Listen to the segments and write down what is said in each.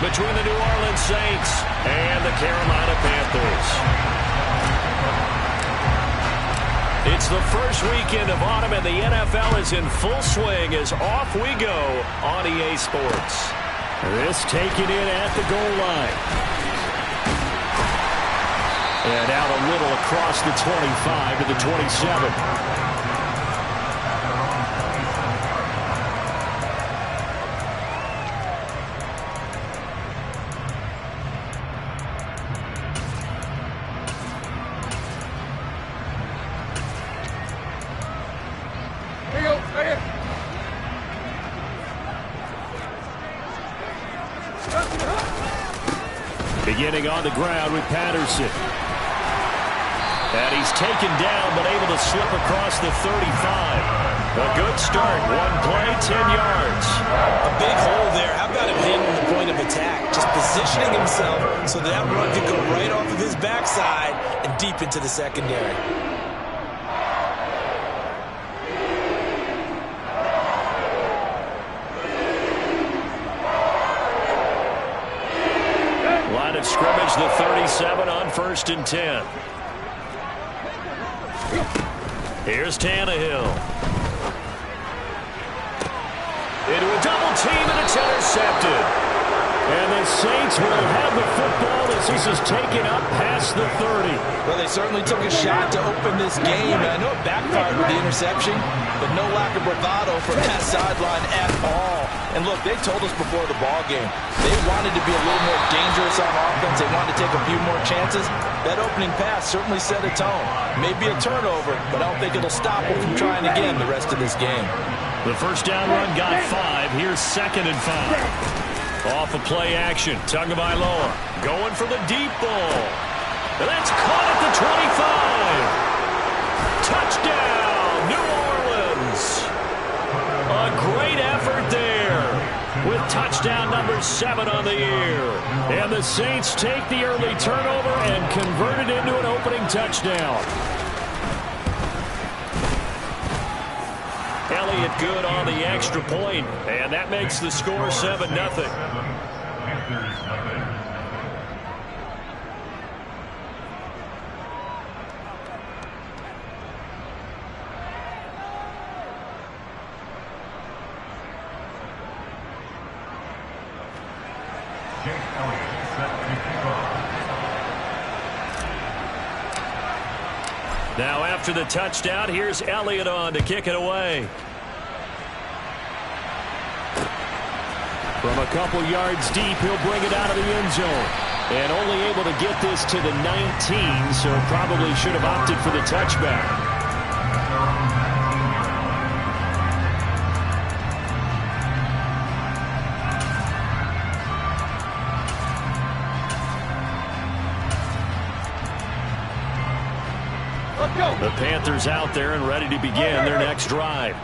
between the New Orleans Saints and the Carolina Panthers. It's the first weekend of autumn, and the NFL is in full swing as off we go on EA Sports. This taken in at the goal line. And out a little across the 25 to the 27. Beginning on the ground with Patterson. And he's taken down, but able to slip across the 35. A good start. One play, 10 yards. A big hole there. How about him handling the point of attack? Just positioning himself so that run could go right off of his backside and deep into the secondary. Line of scrimmage, the 37 on 1st and 10. Here's Tannehill. Into a double team, and it's intercepted. And the Saints will have the football as this is taken up past the 30. Well, they certainly took a shot to open this game. And I know it backfired with the interception, but no lack of bravado from that sideline at all. And look, they told us before the ball game, they wanted to be a little more dangerous on offense. They wanted to take a few more chances. That opening pass certainly set a tone. Maybe a turnover, but I don't think it'll stop them from trying again the rest of this game. The first down run got 5. Here's 2nd and 5. Off of play action. Tagovailoa going for the deep ball. And that's caught at the 25. Touchdown, New Orleans. A great effort there with touchdown number 7 on the year. And the Saints take the early turnover and convert it into an opening touchdown. Elliott good on the extra point, and that makes the score 7-0. Now after the touchdown, here's Elliott on to kick it away. From a couple yards deep, he'll bring it out of the end zone. And only able to get this to the 19, so probably should have opted for the touchback. The Panthers out there and ready to begin their next drive.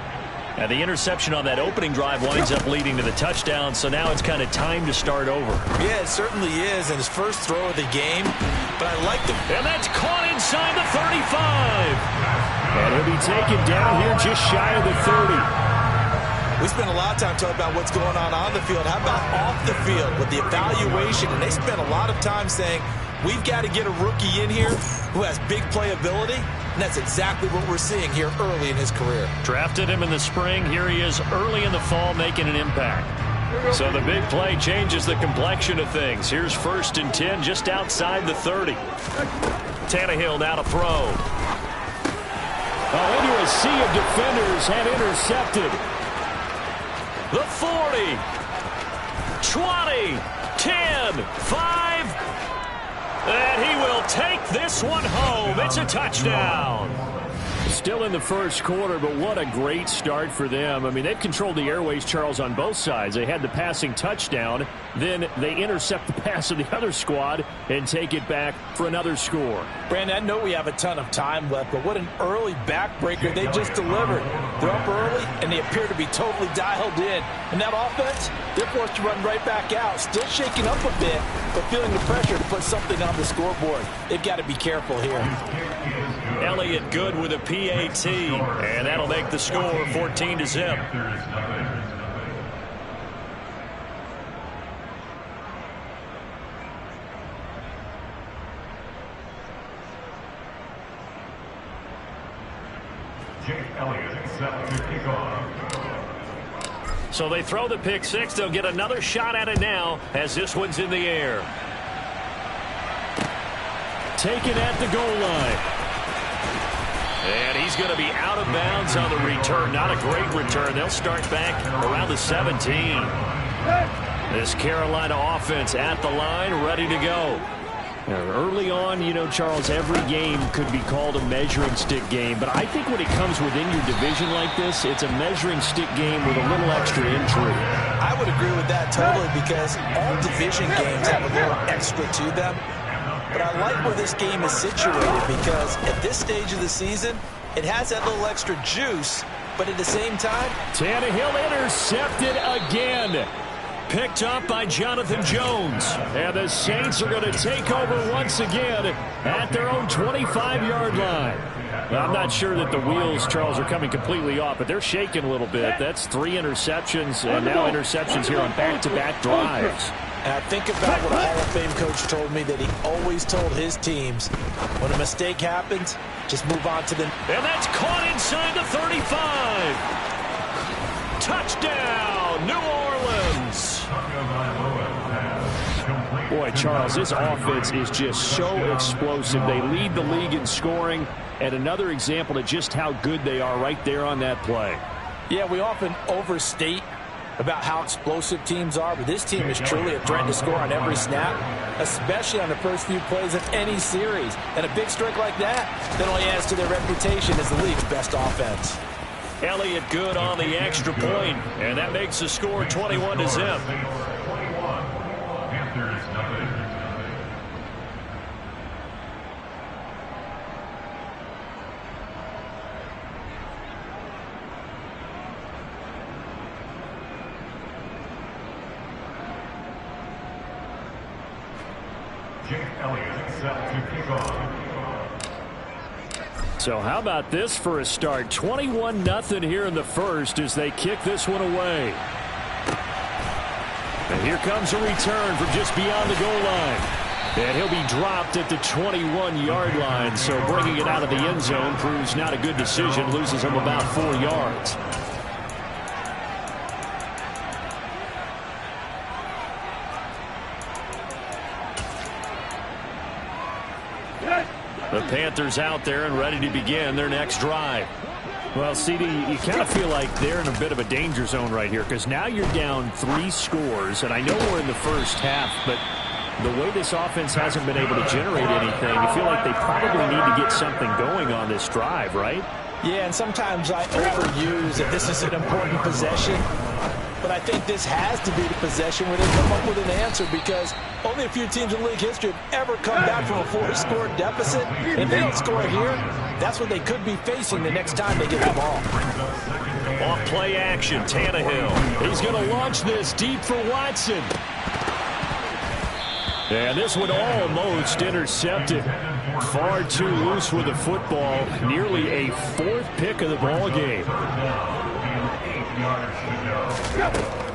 And the interception on that opening drive winds up leading to the touchdown, so now it's kind of time to start over. Yeah, it certainly is, and his first throw of the game, but I like the... And that's caught inside the 35. And he'll be taken down here just shy of the 30. We spent a lot of time talking about what's going on the field. How about off the field with the evaluation? And they spent a lot of time saying, we've got to get a rookie in here who has big playability. And that's exactly what we're seeing here early in his career. Drafted him in the spring. Here he is early in the fall making an impact. So the big play changes the complexion of things. Here's 1st and 10 just outside the 30. Tannehill now to throw. Into a sea of defenders and intercepted. The 40. 20. 10. 5. And he will take this one home. It's a touchdown. Still in the first quarter, but what a great start for them. I mean, they've controlled the airways, Charles, on both sides. They had the passing touchdown. Then they intercept the pass of the other squad and take it back for another score. Brandon, I know we have a ton of time left, but what an early backbreaker they just delivered. They're up early, and they appear to be totally dialed in. And that offense, they're forced to run right back out. Still shaking up a bit, but feeling the pressure to put something on the scoreboard. They've got to be careful here. Elliott good with a PAT, and that'll make the score 14-0. So they throw the pick six. They'll get another shot at it now as this one's in the air. Taken at the goal line. And he's going to be out of bounds on the return. Not a great return. They'll start back around the 17. This Carolina offense at the line, ready to go. Early on, you know, Charles, every game could be called a measuring stick game. But I think when it comes within your division like this, it's a measuring stick game with a little extra intrigue. I would agree with that totally because all division games have a little extra to them. But I like where this game is situated because at this stage of the season, it has that little extra juice. But at the same time, Tannehill intercepted again. Picked up by Jonathan Jones. And the Saints are going to take over once again at their own 25-yard line. Well, I'm not sure that the wheels, Charles, are coming completely off, but they're shaking a little bit. That's 3 interceptions, and now interceptions here on back-to-back drives. And I think about what a Hall of Fame coach told me that he always told his teams, when a mistake happens, just move on to the... And that's caught inside the 35. Touchdown, New Orleans. Boy, Charles, this offense is just so explosive. They lead the league in scoring, and another example of just how good they are right there on that play. Yeah, we often overstate about how explosive teams are, but this team is truly a threat to score on every snap, especially on the first few plays of any series. And a big streak like that only adds to their reputation as the league's best offense. Elliott good on the extra point, and that makes the score 21-0. So how about this for a start? 21-0 here in the first as they kick this one away. And here comes a return from just beyond the goal line. And he'll be dropped at the 21-yard line. So bringing it out of the end zone proves not a good decision. Loses him about 4 yards. The Panthers out there and ready to begin their next drive. Well, CD, you kind of feel like they're in a bit of a danger zone right here because now you're down 3 scores, and I know we're in the first half, but the way this offense hasn't been able to generate anything, you feel like they probably need to get something going on this drive, right? Yeah, and sometimes I overuse that this is an important possession. But I think this has to be the possession where they come up with an answer because only a few teams in league history have ever come back from a 4-score deficit. If they don't score here, that's what they could be facing the next time they get the ball. Off play action, Tannehill. He's going to launch this deep for Watson. And this one almost intercepted. Far too loose with the football. Nearly a 4th pick of the ball game.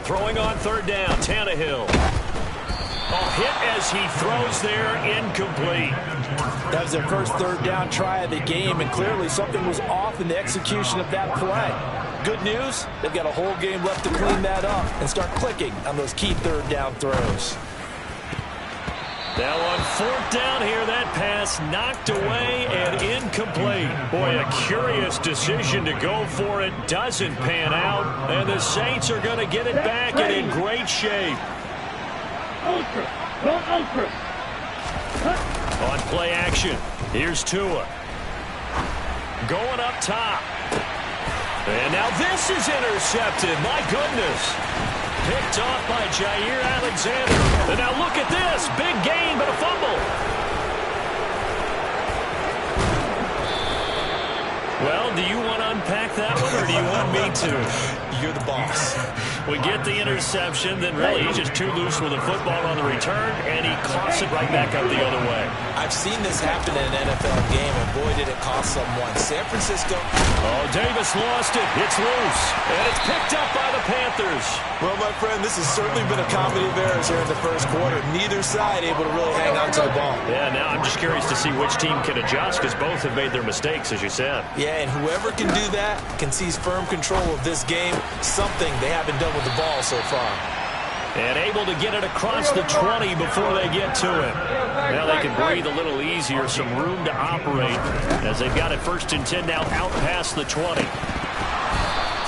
Throwing on 3rd down, Tannehill. A hit as he throws there, incomplete. That was their first 3rd down try of the game, and clearly something was off in the execution of that play. Good news, they've got a whole game left to clean that up and start clicking on those key 3rd down throws. Now on 4th down here, that pass knocked away and incomplete. Boy, a curious decision to go for it. Doesn't pan out, and the Saints are going to get it back and in great shape. On play action, here's Tua. Going up top. And now this is intercepted. My goodness. Picked off by Jair Alexander. And now look at this. Big gain, but a fumble. Well, do you want to unpack that one, or do you want me to? You're the boss. We get the interception, then really he's just too loose with the football on the return, and he coughs it right back up the other way. I've seen this happen in an NFL game, and boy, did it cost someone. San Francisco. Oh, Davis lost it. It's loose, and it's picked up by the Panthers. Well, my friend, this has certainly been a comedy of errors here in the first quarter. Neither side able to really hang on to the ball. Yeah, now I'm just curious to see which team can adjust, because both have made their mistakes, as you said. Yeah, and whoever can do that can seize firm control of this game, something they haven't done with the ball so far. And able to get it across the 20 before they get to it. Now they can breathe a little easier, some room to operate, as they've got it 1st and 10 now out past the 20.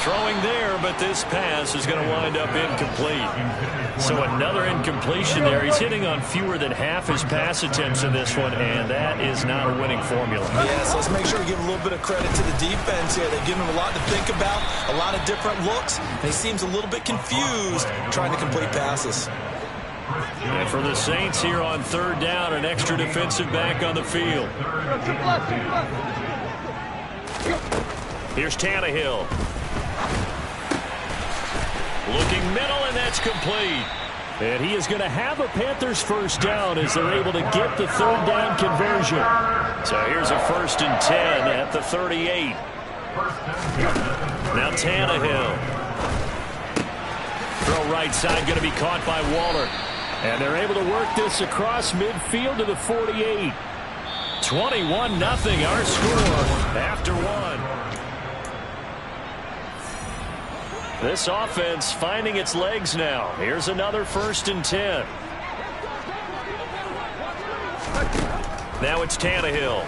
Throwing there, but this pass is going to wind up incomplete. So another incompletion there. He's hitting on fewer than half his pass attempts in this one, and that is not a winning formula. Yeah, so let's make sure we give a little bit of credit to the defense here. They've given him a lot to think about, a lot of different looks, and he seems a little bit confused trying to complete passes. And for the Saints here on 3rd down, an extra defensive back on the field. Here's Tannehill. Looking middle, and that's complete. And he is going to have a Panthers 1st down as they're able to get the 3rd down conversion. So here's a 1st and 10 at the 38. Now Tannehill. Throw right side, going to be caught by Waller. And they're able to work this across midfield to the 48. 21-0 our score after one. This offense finding its legs now. Here's another 1st and 10. Now it's Tannehill.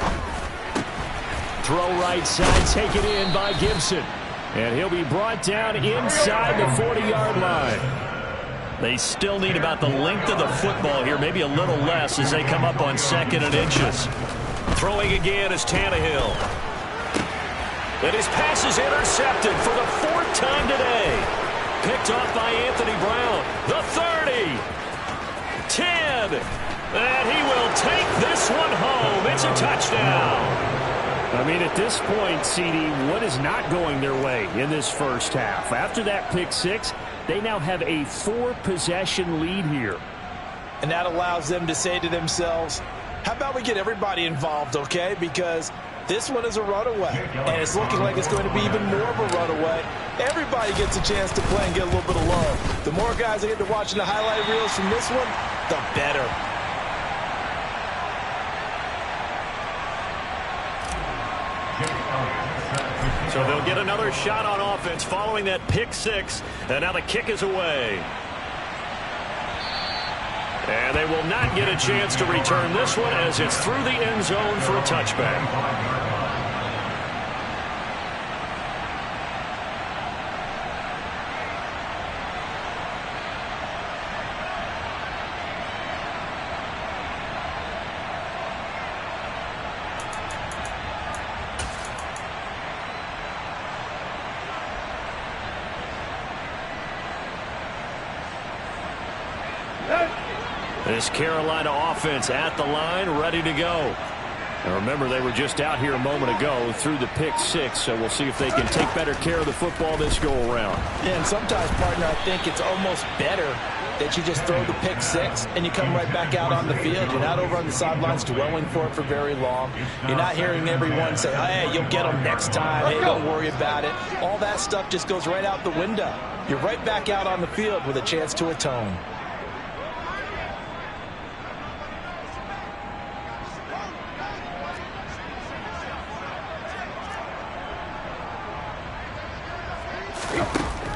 Throw right side, taken in by Gibson. And he'll be brought down inside the 40-yard line. They still need about the length of the football here, maybe a little less as they come up on 2nd and inches. Throwing again is Tannehill. And his pass is intercepted for the 4th time today. Picked off by Anthony Brown. The 30. 10. And he will take this one home. It's a touchdown. I mean, at this point, CD, what is not going their way in this first half? After that pick 6, they now have a 4-possession lead here. And that allows them to say to themselves, how about we get everybody involved, okay? Because this one is a runaway, and it's looking like it's going to be even more of a runaway. Everybody gets a chance to play and get a little bit of love. The more guys I get to watching the highlight reels from this one, the better. So they'll get another shot on offense following that pick 6, and now the kick is away. And they will not get a chance to return this one as it's through the end zone for a touchback. This Carolina offense at the line, ready to go. And remember, they were just out here a moment ago through the pick 6, so we'll see if they can take better care of the football this go-around. Yeah, and sometimes, partner, I think it's almost better that you just throw the pick 6 and you come right back out on the field. You're not over on the sidelines dwelling for it for very long. You're not hearing everyone say, hey, you'll get them next time. Hey, don't worry about it. All that stuff just goes right out the window. You're right back out on the field with a chance to atone.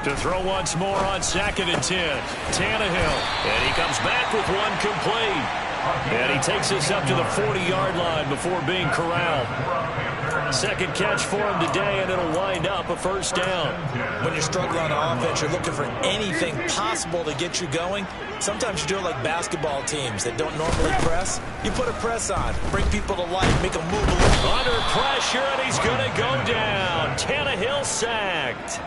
To throw once more on 2nd and 10. Tannehill. And he comes back with one complete. And he takes this up to the 40-yard line before being corralled. 2nd catch for him today, and it'll wind up a 1st down. When you're struggling on offense, you're looking for anything possible to get you going. Sometimes you do it like basketball teams that don't normally press. You put a press on, bring people to life, make them move a little. Under pressure, and he's going to go down. Tannehill sacked.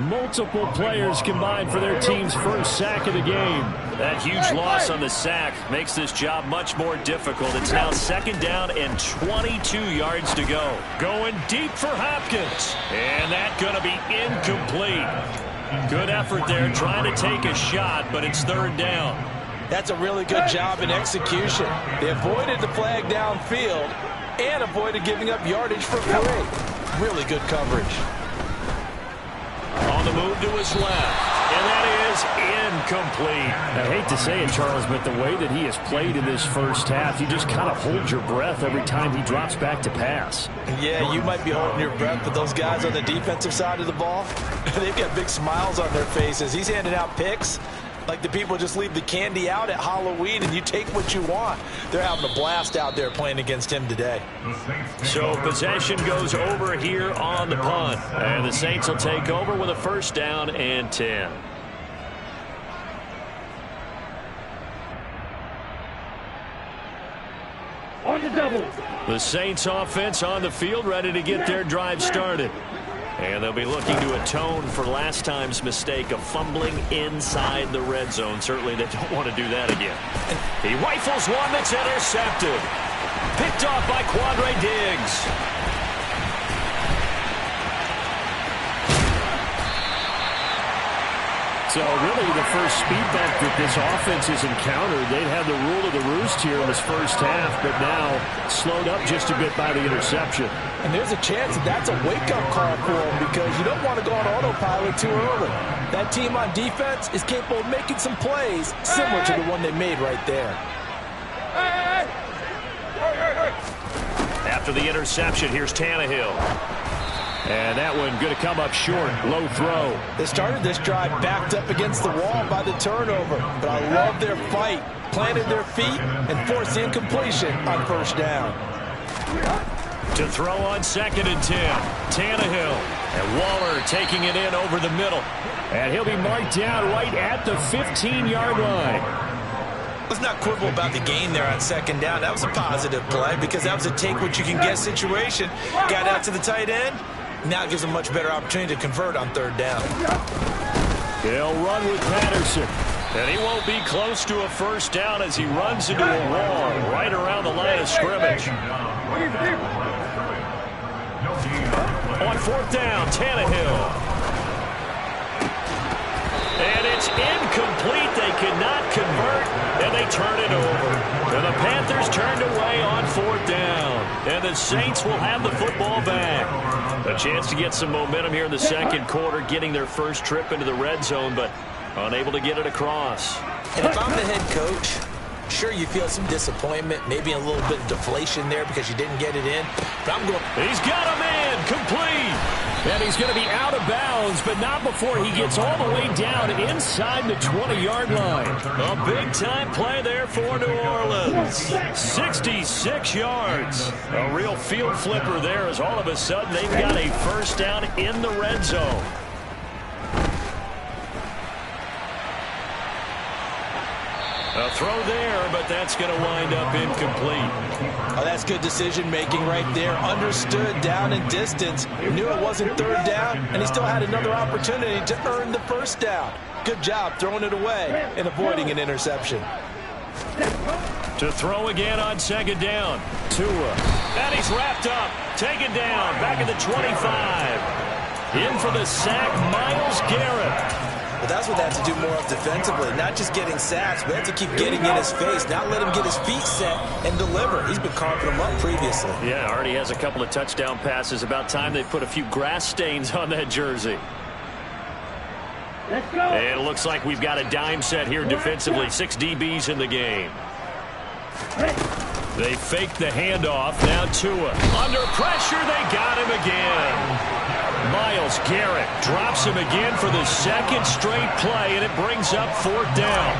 Multiple players combined for their team's first sack of the game. That huge loss on the sack makes this job much more difficult. It's now 2nd down and 22 yards to go. Going deep for Hopkins. And that's going to be incomplete. Good effort there, trying to take a shot, but it's third down. That's a really good job in execution. They avoided the flag downfield and avoided giving up yardage for free. Really good coverage. On the move to his left, and that is incomplete. I hate to say it, Charles, but the way that he has played in this first half, you just kind of hold your breath every time he drops back to pass. Yeah, you might be holding your breath, but those guys on the defensive side of the ball, they've got big smiles on their faces. He's handing out picks like the people just leave the candy out at Halloween and you take what you want. They're having a blast out there playing against him today. So possession goes over here on the punt. And the Saints will take over with a first down and 10. On the double. The Saints offense on the field, ready to get their drive started. And they'll be looking to atone for last time's mistake of fumbling inside the red zone. Certainly they don't want to do that again. He rifles one that's intercepted. Picked off by Quandre Diggs. So really the first speed bump that this offense has encountered, they'd had the rule of the roost here in this first half, but now slowed up just a bit by the interception. And there's a chance that that's a wake-up call for them because you don't want to go on autopilot too early. That team on defense is capable of making some plays similar to the one they made right there. After the interception, here's Tannehill. And that one going to come up short. Low throw. They started this drive backed up against the wall by the turnover. But I love their fight. Planted their feet and forced the incompletion on first down. To throw on 2nd and 10. Tannehill. And Waller taking it in over the middle. And he'll be marked down right at the 15-yard line. Let's not quibble about the gain there on 2nd down. That was a positive play because that was a take-what-you-can-get situation. Got out to the tight end. Now it gives them a much better opportunity to convert on 3rd down. They'll run with Patterson. And he won't be close to a first down as he runs into a wall right around the line of scrimmage. On 4th down, Tannehill. And it's incomplete. They cannot convert, and they turn it over. And the Panthers turned away on 4th down. And the Saints will have the football back. A chance to get some momentum here in the second quarter, getting their first trip into the red zone, but unable to get it across. And if I'm the head coach, sure you feel some disappointment, maybe a little bit of deflation there because you didn't get it in. But I'm going. He's got a man, complete. And he's going to be out of bounds, but not before he gets all the way down inside the 20-yard line. A big-time play there for New Orleans. 66 yards. A real field flipper there as all of a sudden they've got a first down in the red zone. A throw there, but that's going to wind up incomplete. Oh, that's good decision-making right there. Understood down and distance. Knew it wasn't 3rd down, and he still had another opportunity to earn the first down. Good job throwing it away and avoiding an interception. To throw again on 2nd down. Tua. And he's wrapped up. Taken down. Back at the 25. In for the sack, Myles Garrett. But that's what they have to do more of defensively. Not just getting sacks, but they have to keep getting in his face. Not let him get his feet set and deliver. He's been carving them up previously. Yeah, already has a couple of touchdown passes. About time they put a few grass stains on that jersey. Let's go. And it looks like we've got a dime set here defensively. 6 DBs in the game. They faked the handoff. Now Tua. Under pressure, they got him again. Myles Garrett drops him again for the 2nd straight play, and it brings up 4th down.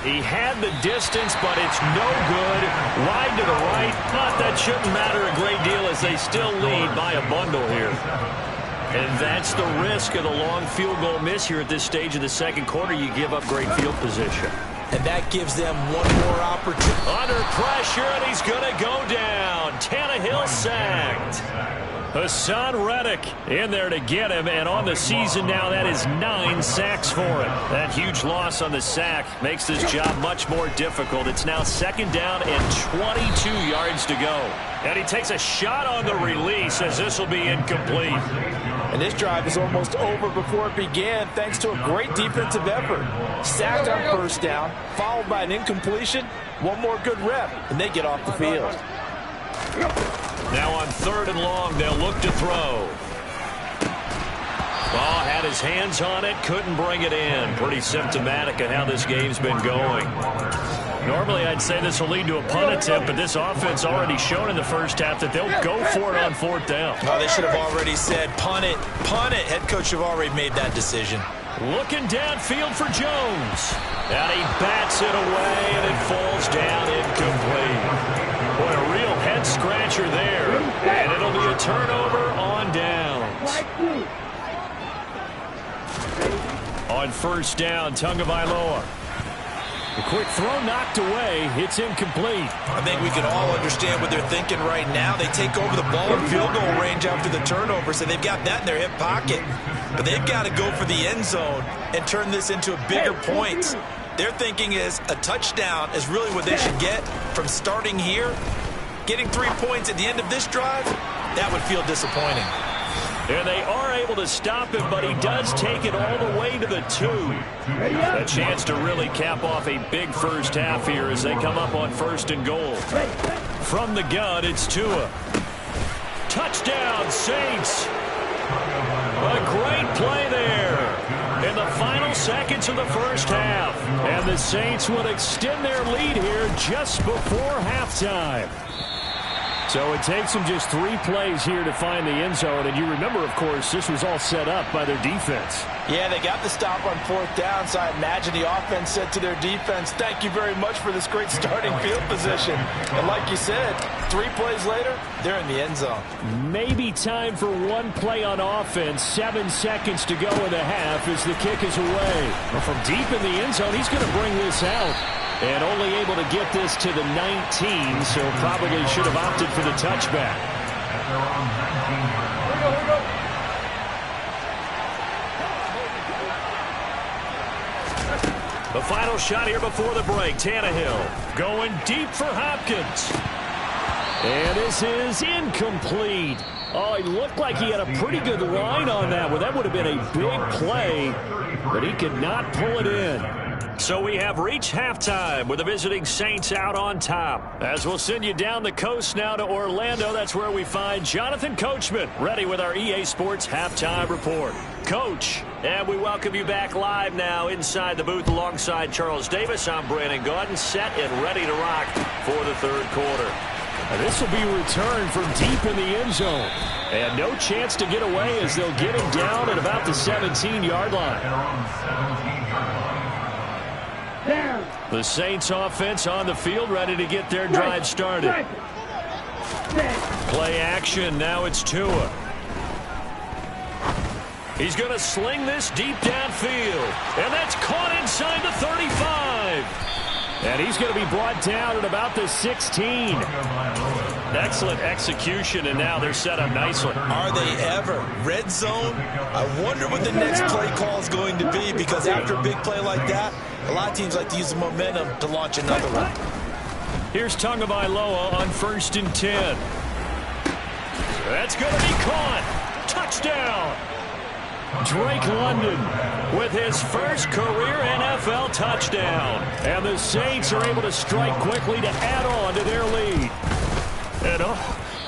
He had the distance, but it's no good. Wide to the right, but that shouldn't matter a great deal as they still lead by a bundle here. And that's the risk of the long field goal miss here at this stage of the second quarter. You give up great field position. And that gives them one more opportunity. Under pressure, and he's going to go down. Tannehill sacked. Hassan Reddick in there to get him, and on the season now, that is 9 sacks for him. That huge loss on the sack makes this job much more difficult. It's now 2nd down and 22 yards to go. And he takes a shot on the release as this will be incomplete. And this drive is almost over before it began thanks to a great defensive effort. Sacked on 1st down, followed by an incompletion. One more good rep, and they get off the field. Now on 3rd and long, they'll look to throw. Ball had his hands on it, couldn't bring it in. Pretty symptomatic of how this game's been going. Normally, I'd say this will lead to a punt attempt, but this offense already shown in the first half that they'll go for it on 4th down. Oh, they should have already said, punt it, punt it. Head coach have already made that decision. Looking downfield for Jones. And he bats it away, and it falls down incomplete. Boy, a real head-scratcher there. And it'll be a turnover on downs. On 1st down, Tagovailoa. A quick throw knocked away. It's incomplete. I think we can all understand what they're thinking right now. They take over the ball in field goal range after the turnover, so they've got that in their hip pocket. But they've got to go for the end zone and turn this into a bigger points. Their thinking is a touchdown is really what they should get from starting here. Getting 3 points at the end of this drive, that would feel disappointing. And they are able to stop him, but he does take it all the way to the 2. A chance to really cap off a big first half here as they come up on 1st and goal. From the gun, it's Tua. Touchdown, Saints. A great play there in the final seconds of the first half. And the Saints would extend their lead here just before halftime. So it takes them just 3 plays here to find the end zone. And you remember, of course, this was all set up by their defense. Yeah, they got the stop on 4th down, so I imagine the offense said to their defense, thank you very much for this great starting field position. And like you said, 3 plays later, they're in the end zone. Maybe time for 1 play on offense. 7 seconds to go in the half as the kick is away. Well, from deep in the end zone, he's going to bring this out. And only able to get this to the 19, so probably should have opted for the touchback. The final shot here before the break. Tannehill going deep for Hopkins. And this is incomplete. Oh, he looked like he had a pretty good line on that one. That would have been a big play, but he could not pull it in. So we have reached halftime with the visiting Saints out on top. As we'll send you down the coast now to Orlando, that's where we find Jonathan Coachman ready with our EA Sports Halftime Report. Coach, and we welcome you back live now inside the booth alongside Charles Davis. I'm Brandon Gaudin, set and ready to rock for the 3rd quarter. And this will be returned from deep in the end zone. And no chance to get away as they'll get him down at about the 17-yard line. The Saints offense on the field ready to get their drive started. Play action. Now it's Tua. He's going to sling this deep downfield. And that's caught inside the 35. And he's going to be brought down at about the 16. Excellent execution, and now they're set up nicely. Are they ever? Red zone? I wonder what the next play call is going to be, because after a big play like that, a lot of teams like to use the momentum to launch another one. Here's Tagovailoa on 1st and 10. That's going to be caught. Touchdown. Drake London with his first career NFL touchdown. And the Saints are able to strike quickly to add on to their lead. And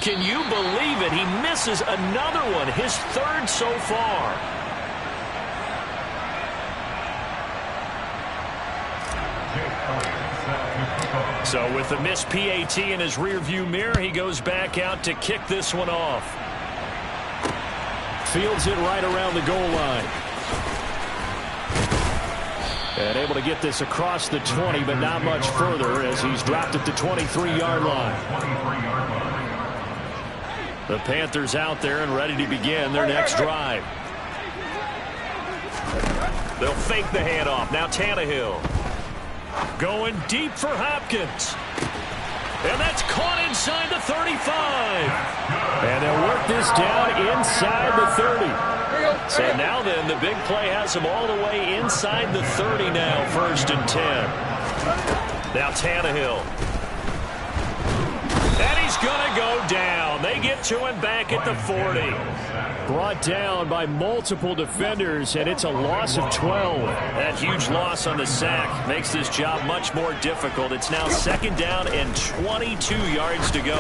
can you believe it? He misses another one, his 3rd so far. So with the missed PAT in his rearview mirror, he goes back out to kick this one off. Fields it right around the goal line. And able to get this across the 20, but not much further as he's dropped at the 23-yard line. The Panthers out there and ready to begin their next drive. They'll fake the handoff. Now Tannehill going deep for Hopkins. And that's caught inside the 35. And they'll work this down inside the 30. So now then, the big play has them all the way inside the 30 now, 1st and 10. Now Tannehill. And he's going to go down. They get to him back at the 40. Brought down by multiple defenders, and it's a loss of 12. That huge loss on the sack makes this job much more difficult. It's now 2nd down and 22 yards to go.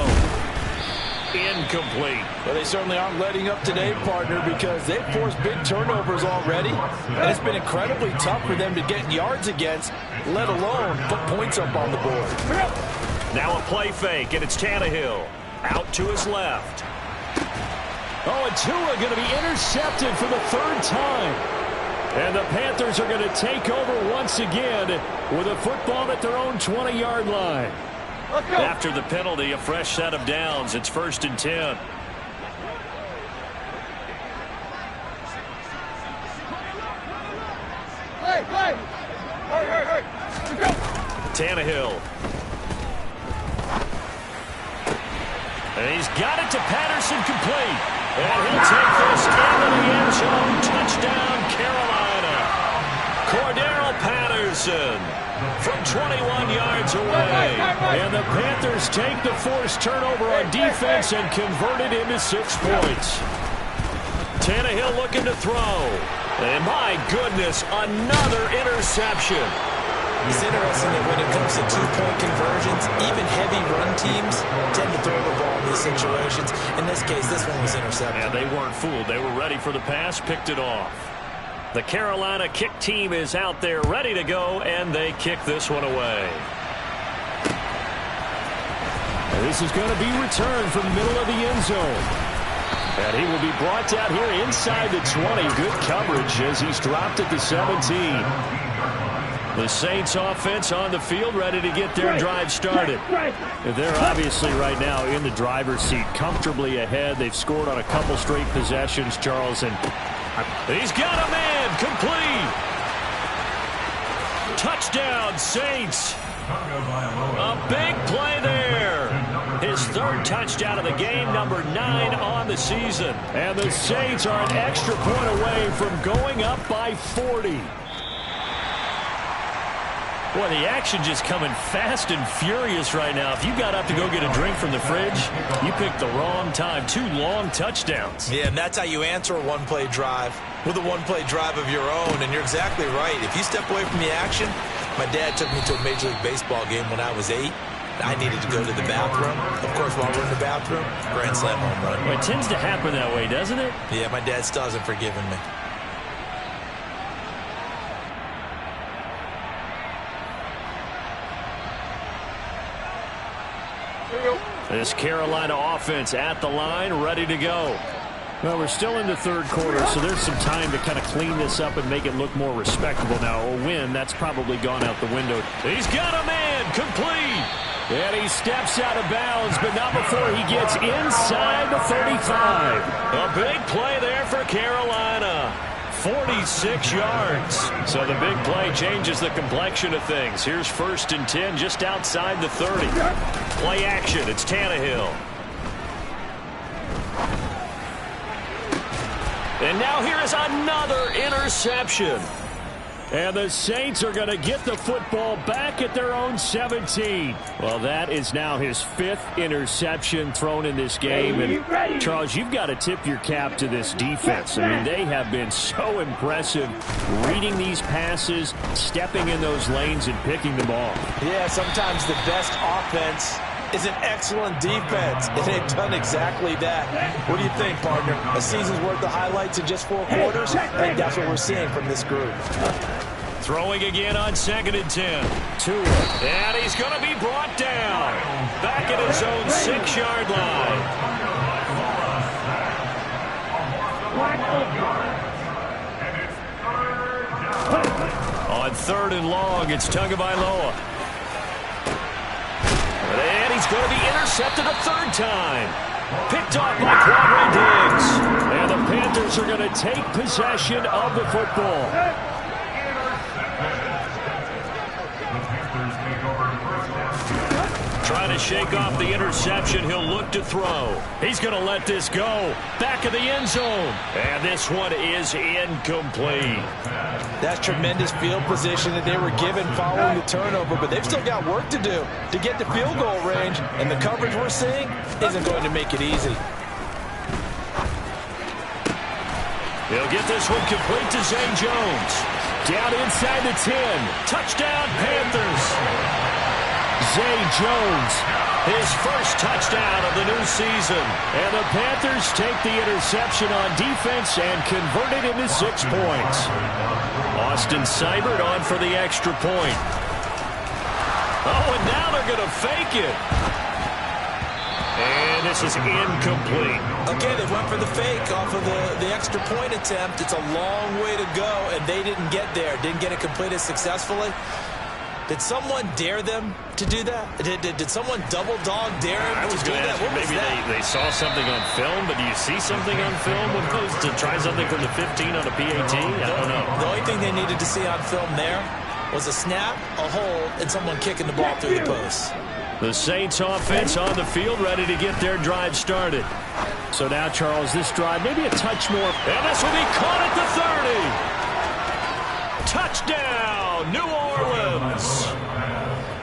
Incomplete. Well, they certainly aren't letting up today, partner, because they've forced big turnovers already, and it's been incredibly tough for them to get yards against, let alone put points up on the board. Now a play fake, and it's Tannehill out to his left. Oh, and Tua going to be intercepted for the 3rd time. And the Panthers are going to take over once again with a football at their own 20-yard line. After the penalty, a fresh set of downs. It's 1st and 10. Tannehill. And he's got it to Patterson, complete. And he'll take this into the end zone. Touchdown, Carolina. Cordero Patterson from 21 yards away. And the Panthers take the forced turnover on defense and convert it into 6 points. Tannehill looking to throw. And my goodness, another interception. It's interesting that when it comes to 2-point conversions, even heavy run teams tend to throw the ball in these situations. In this case, this one was intercepted. Yeah, they weren't fooled. They were ready for the pass, picked it off. The Carolina kick team is out there ready to go, and they kick this one away. And this is going to be returned from the middle of the end zone. And he will be brought down here inside the 20. Good coverage as he's dropped at the 17. The Saints offense on the field, ready to get their drive started. They're obviously right now in the driver's seat, comfortably ahead. They've scored on a couple straight possessions, Charles, and he's got a man, complete. Touchdown, Saints. A big play there. His 3rd touchdown of the game, number 9 on the season. And the Saints are an extra point away from going up by 40. Boy, the action just coming fast and furious right now. If you got up to go get a drink from the fridge, you picked the wrong time. 2 long touchdowns. Yeah, and that's how you answer a one-play drive with a one-play drive of your own. And you're exactly right. If you step away from the action, my dad took me to a Major League Baseball game when I was 8. I needed to go to the bathroom. Of course, while we're in the bathroom, grand slam home run. Well, it tends to happen that way, doesn't it? Yeah, my dad still hasn't forgiven me. This Carolina offense at the line, ready to go. Well, we're still in the 3rd quarter, so there's some time to kind of clean this up and make it look more respectable now. A win, that's probably gone out the window. He's got a man, complete. And he steps out of bounds, but not before he gets inside the 35. A big play there for Carolina. 46 yards. So the big play changes the complexion of things. Here's 1st and 10 just outside the 30. Play action. It's Tannehill. And now here is another interception. And the Saints are going to get the football back at their own 17. Well, that is now his 5th interception thrown in this game. And, Charles, you've got to tip your cap to this defense. I mean, they have been so impressive reading these passes, stepping in those lanes, and picking them off. Yeah, sometimes the best offense is an excellent defense, and they've done exactly that. What do you think, partner? A season's worth of highlights in just 4 quarters? I think that's what we're seeing from this group. Throwing again on 2nd and 10. Tua. And he's going to be brought down. Back at his own 6-yard line. On 3rd and long, it's Tagovailoa. And he's going to be intercepted a 3rd time. Picked off by Quadre Diggs. And the Panthers are going to take possession of the football. Trying to shake off the interception. He'll look to throw. He's going to let this go. Back of the end zone. And this one is incomplete. That's tremendous field position that they were given following the turnover, but they've still got work to do to get to field goal range, and the coverage we're seeing isn't going to make it easy. He'll get this one complete to Zay Jones. Down inside the 10. Touchdown, Panthers. Zay Jones, his first touchdown of the new season. And the Panthers take the interception on defense and convert it into 6 points. Austin Seibert on for the extra point. Oh, and now they're going to fake it. And this is incomplete. Okay, they went for the fake off of the extra point attempt. It's a long way to go, and they didn't get there. Didn't get it completed successfully. Did someone dare them to do that? Did someone double dog dare them to do that? Maybe they saw something on film, but do you see something on film opposed to try something from the 15 on a PAT? I don't know. The only thing they needed to see on film there was a snap, a hold, and someone kicking the ball through the post. The Saints offense on the field ready to get their drive started. So now, Charles, this drive maybe a touch more. And this will be caught at the 30. Touchdown, New Orleans.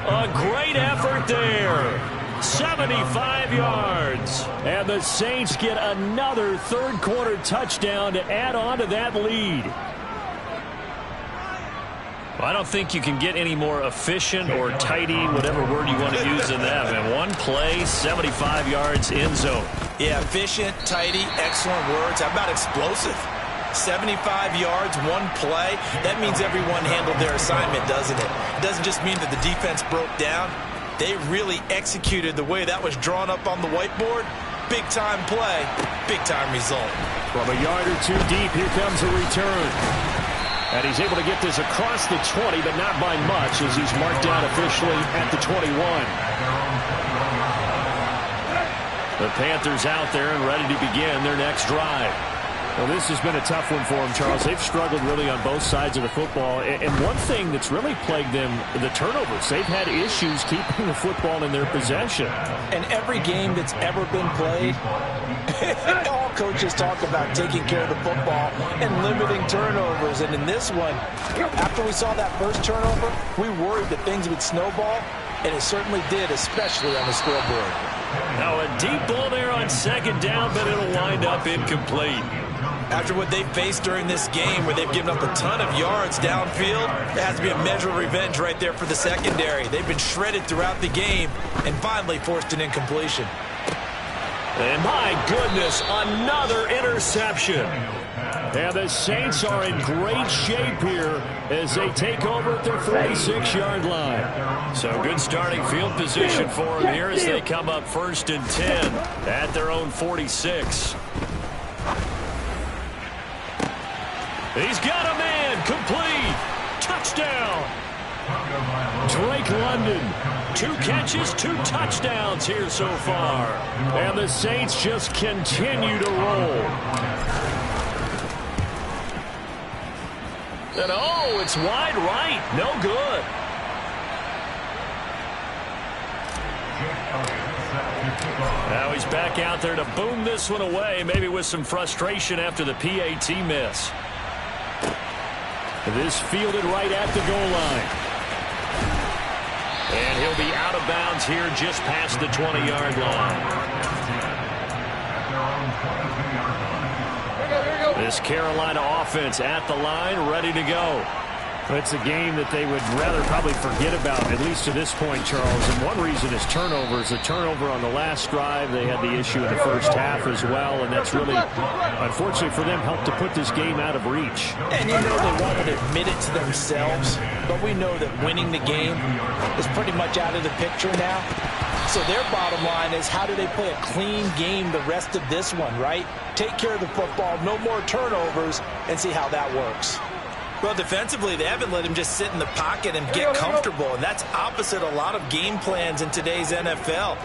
A great effort there. 75 yards. And the Saints get another third-quarter touchdown to add on to that lead. I don't think you can get any more efficient or tidy, whatever word you want to use in that. And one play, 75 yards in zone. Yeah, efficient, tidy, excellent words. How about explosive? 75 yards, one play. That means everyone handled their assignment, doesn't it? It doesn't just mean that the defense broke down. They really executed the way that was drawn up on the whiteboard. Big-time play, big-time result. From a yard or two deep, here comes a return. And he's able to get this across the 20, but not by much, as he's marked down officially at the 21. The Panthers out there and ready to begin their next drive. Well, this has been a tough one for them, Charles. They've struggled really on both sides of the football. And one thing that's really plagued them, the turnovers. They've had issues keeping the football in their possession. And every game that's ever been played, all coaches talk about taking care of the football and limiting turnovers. And in this one, after we saw that first turnover, we worried that things would snowball, and it certainly did, especially on the scoreboard. Now a deep ball there on second down, but it'll wind up incomplete. After what they've faced during this game, where they've given up a ton of yards downfield, there has to be a measure of revenge right there for the secondary. They've been shredded throughout the game and finally forced an incompletion. And my goodness, another interception. And the Saints are in great shape here as they take over at their 46-yard line. So good starting field position for them here as they come up 1st and 10 at their own 46. He's got a man, complete, touchdown. Drake London. 2 catches, 2 touchdowns here so far. And the Saints just continue to roll. And oh, it's wide right, no good. Now he's back out there to boom this one away, maybe with some frustration after the PAT miss. This fielded right at the goal line. And he'll be out of bounds here just past the 20-yard line. This Carolina offense at the line, ready to go. It's a game that they would rather probably forget about, at least to this point, Charles. And one reason is turnovers. A turnover on the last drive. They had the issue in the first half as well. And that's really, unfortunately for them, helped to put this game out of reach. And you know they won't admit it to themselves. But we know that winning the game is pretty much out of the picture now. So their bottom line is, how do they play a clean game the rest of this one, right? Take care of the football, no more turnovers, and see how that works. Well, defensively, they haven't let him just sit in the pocket and get comfortable, and that's opposite a lot of game plans in today's NFL.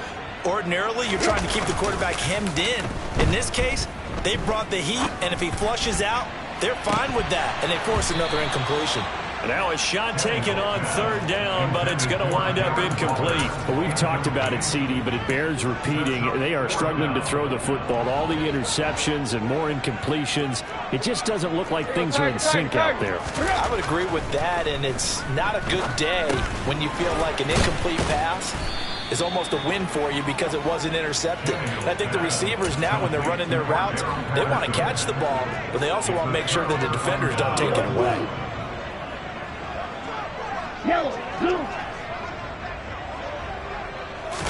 Ordinarily, you're trying to keep the quarterback hemmed in. In this case, they brought the heat, and if he flushes out, they're fine with that, and they force another incompletion. Now a shot taken on third down, but it's going to wind up incomplete. Well, we've talked about it, CD, but it bears repeating. They are struggling to throw the football. All the interceptions and more incompletions. It just doesn't look like things are in sync out there. I would agree with that, and it's not a good day when you feel like an incomplete pass is almost a win for you because it wasn't intercepted. And I think the receivers now, when they're running their routes, they want to catch the ball, but they also want to make sure that the defenders don't take it away. Yellow, blue.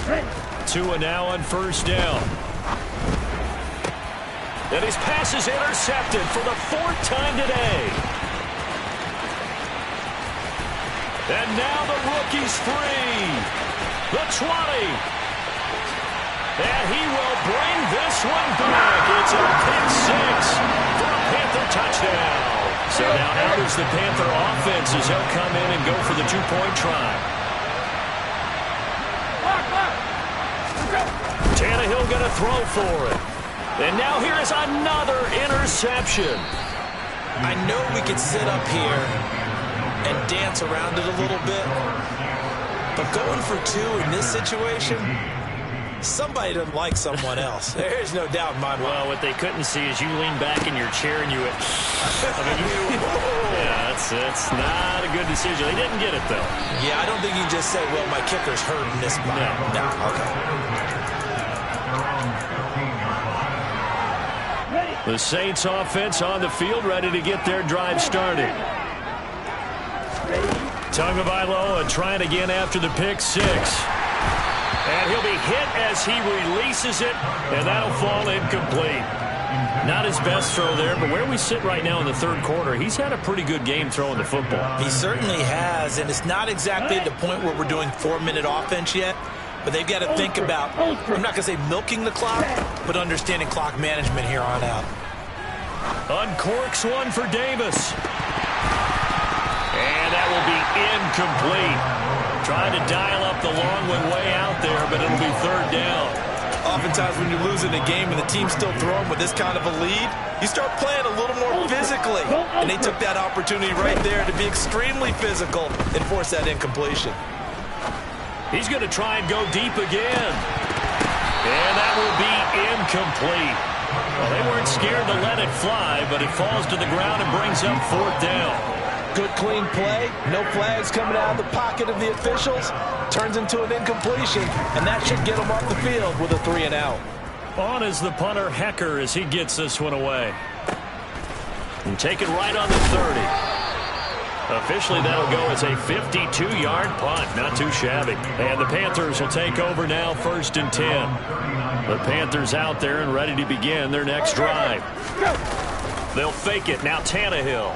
Red. Tua now on first down. And his pass is intercepted for the 4th time today. And now the rookie's free. The 20. And he will bring this one back. It's a pick 6 for a Panther touchdown. So now how does the Panther offense as they'll come in and go for the 2-point try? Tannehill going to throw for it. And now here is another interception. I know we could sit up here and dance around it a little bit, but going for 2 in this situation, somebody doesn't like someone else. There's no doubt in my mind. Well, what they couldn't see is you lean back in your chair and you went, yeah, that's not a good decision. They didn't get it, though. Yeah, I don't think you just say, well, my kicker's hurt in this spot. No, okay. The Saints offense on the field, ready to get their drive started. Tagovailoa trying again after the pick 6. And he'll be hit as he releases it, and that'll fall incomplete. Not his best throw there, but where we sit right now in the third quarter, he's had a pretty good game throwing the football. He certainly has, and it's not exactly at the point where we're doing 4-minute offense yet, but they've got to think about, I'm not going to say milking the clock, but understanding clock management here on out. Uncorks one for Davis. And that will be incomplete. Trying to dial up the long one way out there, but it'll be third down. Oftentimes when you're losing a game and the team's still throwing with this kind of a lead, you start playing a little more physically. And they took that opportunity right there to be extremely physical and force that incompletion. He's going to try and go deep again. And that will be incomplete. Well, they weren't scared to let it fly, but it falls to the ground and brings up 4th down. Good, clean play. No flags coming out of the pocket of the officials. Turns into an incompletion, and that should get them off the field with a 3-and-out. On is the punter, Hecker, as he gets this one away. And take it right on the 30. Officially, that'll go as a 52-yard punt. Not too shabby. And the Panthers will take over now, 1st and 10. The Panthers out there and ready to begin their next drive. They'll fake it. Now Tannehill.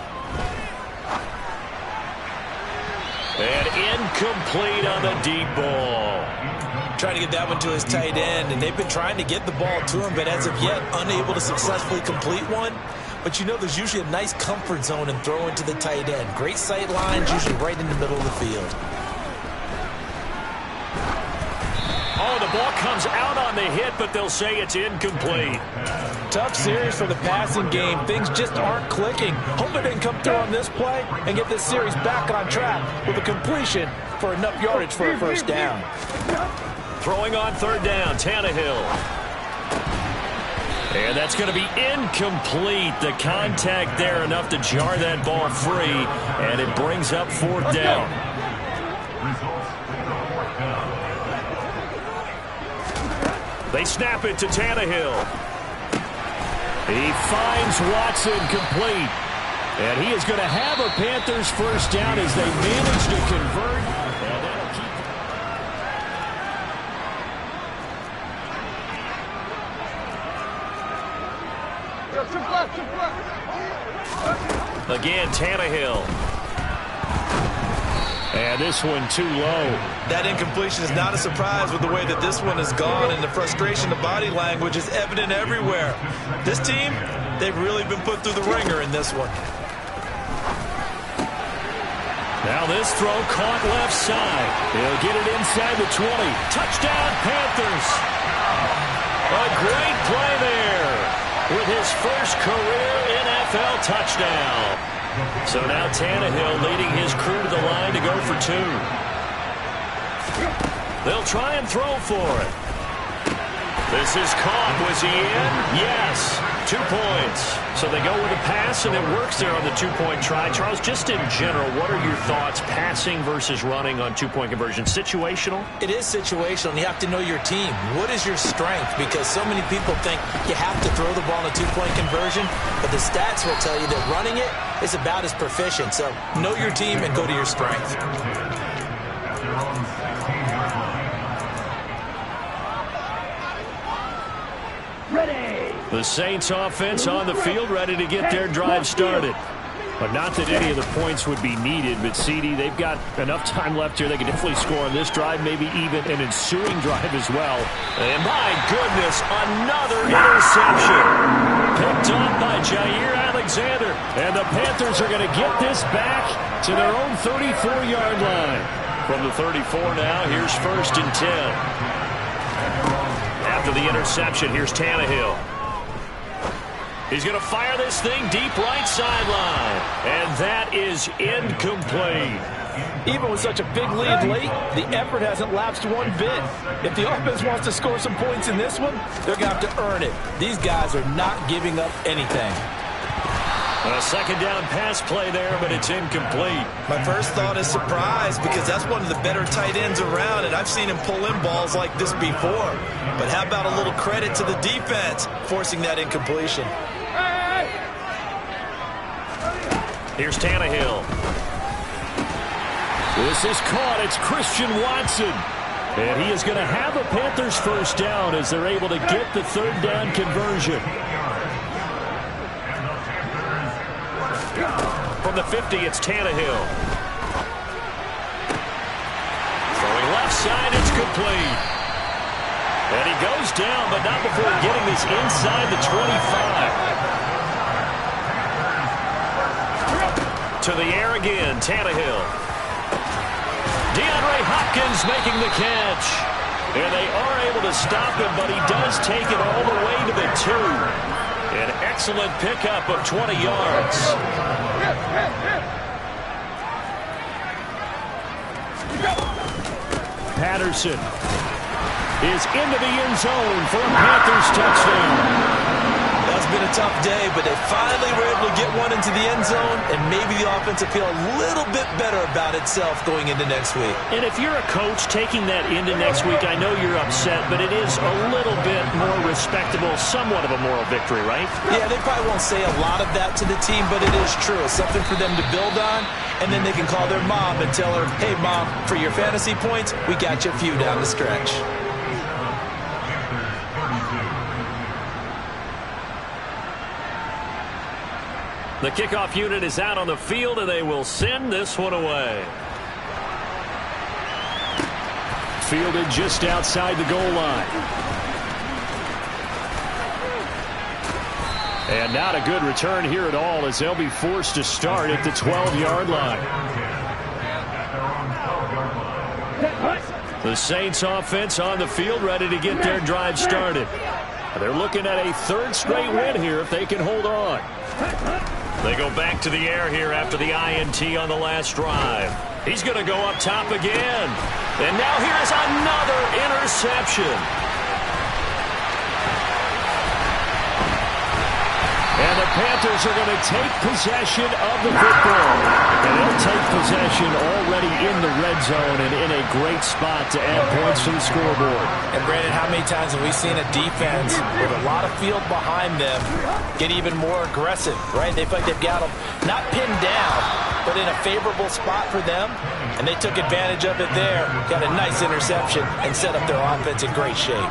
And incomplete on the deep ball. Trying to get that one to his tight end, and they've been trying to get the ball to him, but as of yet, unable to successfully complete one. But you know there's usually a nice comfort zone in throwing to the tight end. Great sight lines, usually right in the middle of the field. Oh, the ball comes out on the hit, but they'll say it's incomplete. Tough series for the passing game. Things just aren't clicking. Hoping they can come through on this play and get this series back on track with a completion for enough yardage for a 1st down. Throwing on 3rd down, Tannehill. And that's going to be incomplete. The contact there enough to jar that ball free, and it brings up 4th down. They snap it to Tannehill. He finds Watson complete. And he is going to have a Panthers 1st down as they manage to convert. And that'll keep... Again, Tannehill. And this one too low. That incompletion is not a surprise with the way that this one has gone, and the frustration of body language is evident everywhere. This team, they've really been put through the ringer in this one. Now this throw caught left side. He'll get it inside the 20. Touchdown, Panthers. A great play there with his first career NFL touchdown. So now Tannehill leading his crew to the line to go for 2. They'll try and throw for it. This is caught. Was he in? Yes. 2 points. So they go with a pass, and it works there on the 2-point try. Charles, just in general, what are your thoughts passing versus running on 2-point conversion? Situational? It is situational, and you have to know your team. What is your strength? Because so many people think you have to throw the ball in a 2-point conversion, but the stats will tell you that running it is about as proficient. So know your team and go to your strength. The Saints offense on the field, ready to get their drive started. But not that any of the points would be needed, but CD, they've got enough time left here. They can definitely score on this drive, maybe even an ensuing drive as well. And my goodness, another interception. Picked off by Jair Alexander. And the Panthers are going to get this back to their own 34-yard line. From the 34 now, here's 1st and 10. After the interception, here's Tannehill. He's going to fire this thing deep right sideline. And that is incomplete. Even with such a big lead late, the effort hasn't lapsed one bit. If the offense wants to score some points in this one, they're going to have to earn it. These guys are not giving up anything. A second down pass play there, but it's incomplete. My first thought is surprise, because that's one of the better tight ends around, and I've seen him pull in balls like this before. But how about a little credit to the defense forcing that incompletion? Here's Tannehill. This is caught. It's Christian Watson. And he is going to have a Panthers first down as they're able to get the 3rd down conversion. From the 50, it's Tannehill. Throwing left side, it's complete. And he goes down, but not before getting this inside the 25. To the air again, Tannehill. DeAndre Hopkins making the catch. And they are able to stop him, but he does take it all the way to the 2. An excellent pickup of 20 yards. Patterson is into the end zone for a Panthers touchdown. That's been a tough day, but they finally were able to get one into the end zone, and maybe the offense will feel a little bit better about itself going into next week. And if you're a coach taking that into next week, I know you're upset, but it is a little bit more respectable, somewhat of a moral victory, right? Yeah, they probably won't say a lot of that to the team, but it is true. It's something for them to build on, and then they can call their mom and tell her, hey, Mom, for your fantasy points, we got you a few down the stretch. The kickoff unit is out on the field, and they will send this one away. Fielded just outside the goal line. And not a good return here at all, as they'll be forced to start at the 12-yard line. The Saints offense on the field, ready to get their drive started. They're looking at a 3rd straight win here if they can hold on. They go back to the air here after the INT on the last drive. He's going to go up top again. And now here's another interception. And the Panthers are going to take possession of the football. And they'll take possession already in the red zone and in a great spot to add points to the scoreboard. And Brandon, how many times have we seen a defense with a lot of field behind them get even more aggressive, right? They feel like they've got them not pinned down, but in a favorable spot for them. And they took advantage of it there, got a nice interception, and set up their offense in great shape.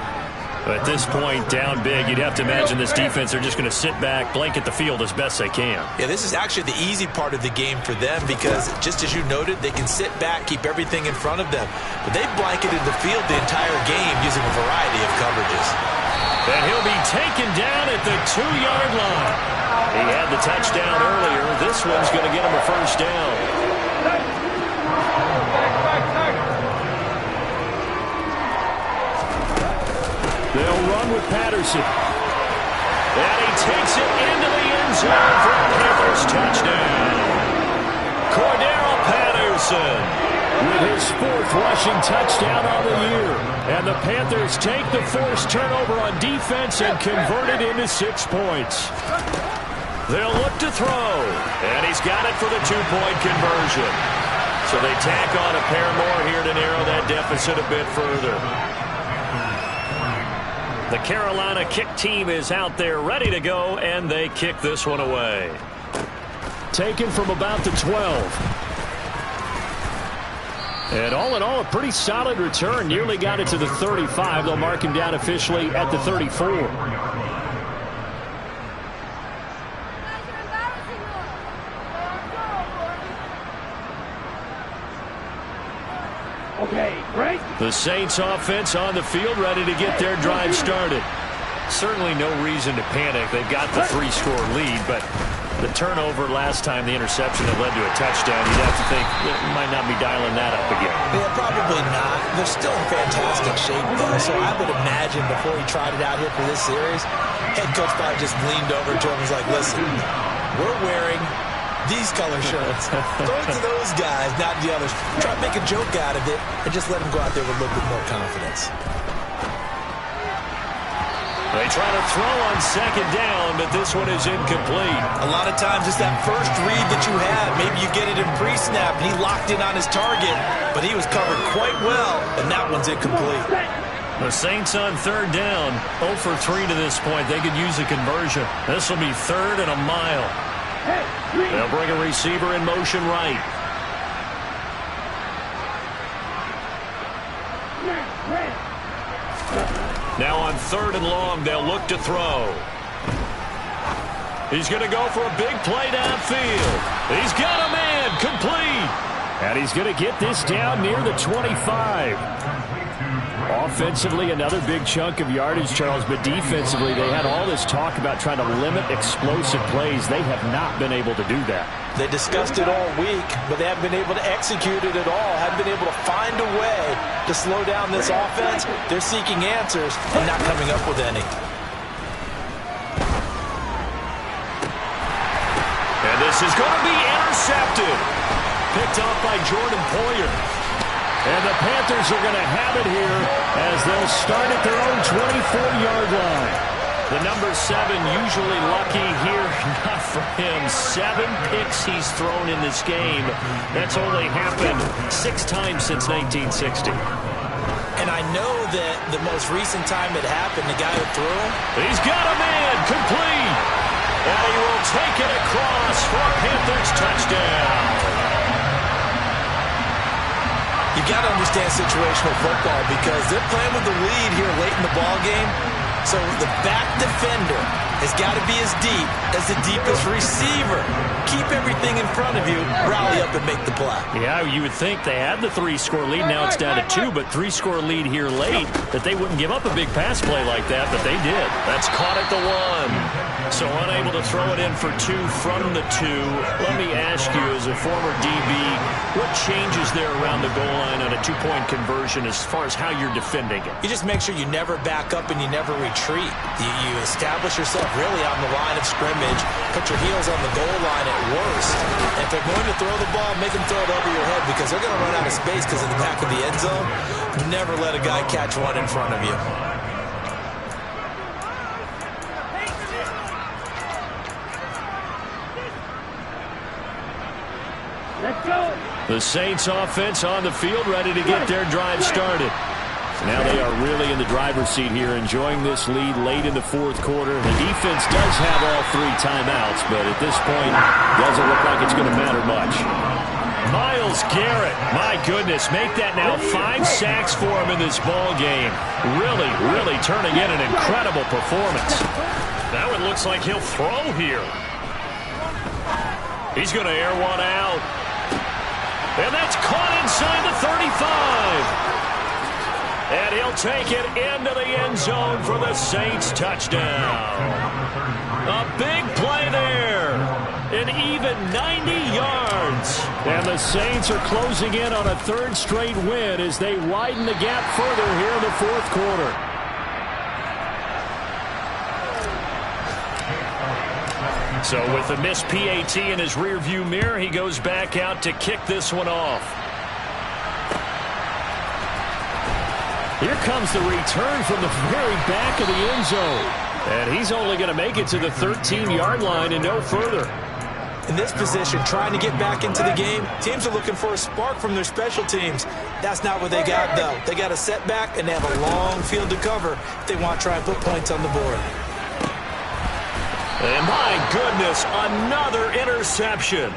At this point, down big, you'd have to imagine this defense, they're just going to sit back, blanket the field as best they can. Yeah, this is actually the easy part of the game for them because, just as you noted, they can sit back, keep everything in front of them. But they've blanketed the field the entire game using a variety of coverages. And he'll be taken down at the 2-yard line. He had the touchdown earlier. This one's going to get him a first down. They'll run with Patterson. And he takes it into the end zone for a Panthers touchdown. Cordero Patterson with his 4th rushing touchdown on the year. And the Panthers take the forced turnover on defense and convert it into 6 points. They'll look to throw, and he's got it for the 2-point conversion. So they tack on a pair more here to narrow that deficit a bit further. The Carolina kick team is out there ready to go, and they kick this one away. Taken from about the 12. And all in all, a pretty solid return. Nearly got it to the 35. They'll mark him down officially at the 34. Okay, break. The Saints offense on the field, ready to get their drive started. Certainly no reason to panic. They've got the 3-score lead, but the turnover last time, the interception that led to a touchdown, you'd have to think it might not be dialing that up again. Yeah, probably not. They're still in fantastic shape, though, so I would imagine before he tried it out here for this series, head coach probably just leaned over to him and was like, listen, we're wearing these color shirts. Throw it to those guys, not the others. Try to make a joke out of it and just let them go out there with a little bit more confidence. They try to throw on 2nd down, but this one is incomplete. A lot of times it's that first read that you have. Maybe you get it in pre-snap. He locked in on his target, but he was covered quite well, and that one's incomplete. The Saints on 3rd down, 0 for 3 to this point. They could use a conversion. This will be 3rd and a mile. They'll bring a receiver in motion right. Now on 3rd and long, they'll look to throw. He's going to go for a big play downfield. He's got a man, complete. And he's going to get this down near the 25. Offensively, another big chunk of yardage, Charles, but defensively, they had all this talk about trying to limit explosive plays. They have not been able to do that. They discussed it all week, but they haven't been able to execute it at all, haven't been able to find a way to slow down this offense. They're seeking answers and not coming up with any. And this is going to be intercepted. Picked off by Jordan Poyer. And the Panthers are going to have it here as they'll start at their own 24-yard line. The number 7 usually lucky here. Not for him. 7 picks he's thrown in this game. That's only happened 6 times since 1960. And I know that the most recent time it happened, the guy who threw him, he's got a man, complete. And he will take it across for a Panthers touchdown. you got to understand situational football because they're playing with the lead here late in the ball game. So the back defender has got to be as deep as the deepest receiver. Keep everything in front of you, rally up and make the play. Yeah, you would think they had the 3-score lead. Now it's down to 2, but 3-score lead here late, that they wouldn't give up a big pass play like that, but they did. That's caught at the 1. So unable to throw it in for 2 from the 2. Let me ask you, as a former DB, what changes there around the goal line on a 2-point conversion as far as how you're defending it? You just make sure you never back up and you never retreat. You establish yourself really on the line of scrimmage, put your heels on the goal line at worst. And if they're going to throw the ball, make them throw it over your head because they're going to run out of space because of the back of the end zone. Never let a guy catch one in front of you. Let's go. The Saints offense on the field, ready to get their drive started. Now they are really in the driver's seat here, enjoying this lead late in the 4th quarter. The defense does have all 3 timeouts, but at this point, doesn't look like it's going to matter much. Myles Garrett, my goodness, make that now 5 sacks for him in this ball game. Really turning in an incredible performance. Now it looks like he'll throw here. He's going to air one out. And that's caught inside the 35. And he'll take it into the end zone for the Saints touchdown. A big play there. An even 90 yards. And the Saints are closing in on a 3rd straight win as they widen the gap further here in the 4th quarter. So with the missed PAT in his rearview mirror, he goes back out to kick this one off. Here comes the return from the very back of the end zone. And he's only going to make it to the 13-yard line and no further. In this position, trying to get back into the game, teams are looking for a spark from their special teams. That's not what they got, though. They got a setback, and they have a long field to cover if they want to try and put points on the board. And my goodness, another interception.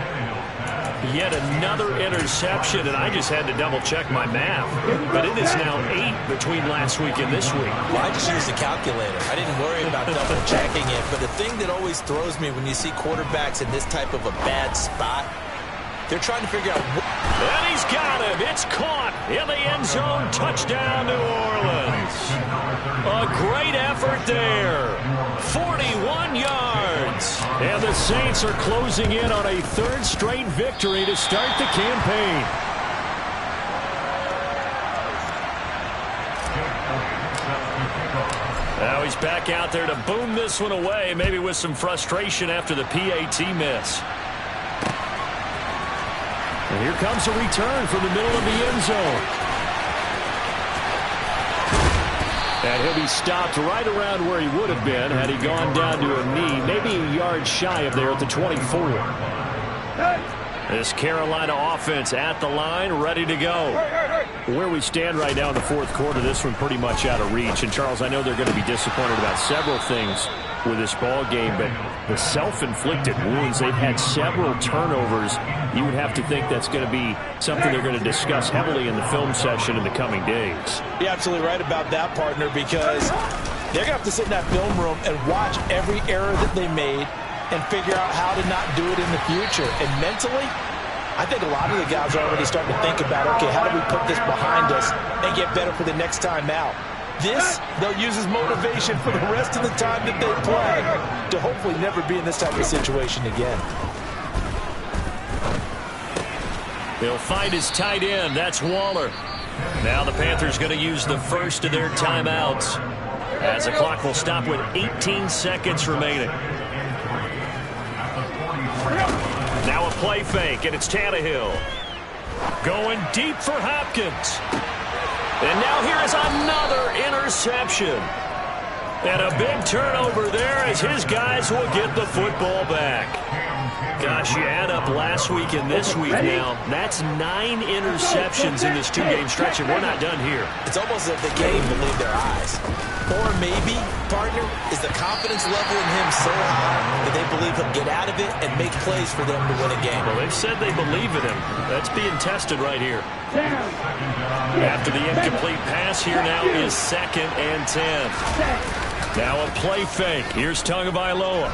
Yet another interception, and I just had to double-check my math. But it is now 8 between last week and this week. Well, I just used a calculator. I didn't worry about double-checking it. But the thing that always throws me when you see quarterbacks in this type of a bad spot, they're trying to figure out what... And he's got him. It's caught in the end zone. Touchdown, New Orleans. A great effort there. 41 yards. And the Saints are closing in on a third straight victory to start the campaign. Now he's back out there to boom this one away, maybe with some frustration after the PAT miss. And here comes a return from the middle of the end zone. And he'll be stopped right around where he would have been had he gone down to a knee, maybe a yard shy of there at the 24. This Carolina offense at the line, ready to go. Where we stand right now in the fourth quarter, this one pretty much out of reach. And, Charles, I know they're going to be disappointed about several things with this ball game, but the self-inflicted wounds, they've had several turnovers. You would have to think that's going to be something they're going to discuss heavily in the film session in the coming days. You're absolutely right about that, partner, because they're going to have to sit in that film room and watch every error that they made and figure out how to not do it in the future. And mentally, I think a lot of the guys are already starting to think about, okay, how do we put this behind us and get better for the next time out? This, they'll use as motivation for the rest of the time that they play to hopefully never be in this type of situation again. He'll find his tight end. That's Waller. Now the Panthers going to use the first of their timeouts as the clock will stop with 18 seconds remaining. Now a play fake, and it's Tannehill. Going deep for Hopkins. And now here is another interception. And a big turnover there as his guys will get the football back. Gosh, you add up last week and this week now. That's 9 interceptions in this two-game stretch, and we're not done here. It's almost as if the game believed their eyes. Or maybe, partner, is the confidence level in him so high that they believe he'll get out of it and make plays for them to win a game. Well, they've said they believe in him. That's being tested right here. After the incomplete pass, here now is 2nd and 10. Now a play fake. Here's Tagovailoa.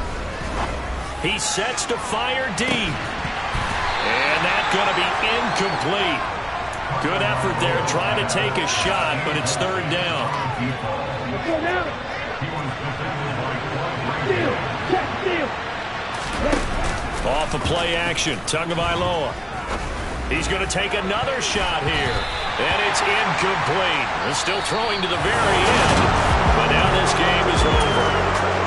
He sets to fire deep. And that's going to be incomplete. Good effort there trying to take a shot, but it's 3rd down. Off of play action, Tagovailoa. He's going to take another shot here. And it's incomplete. They're still throwing to the very end. But now this game is over.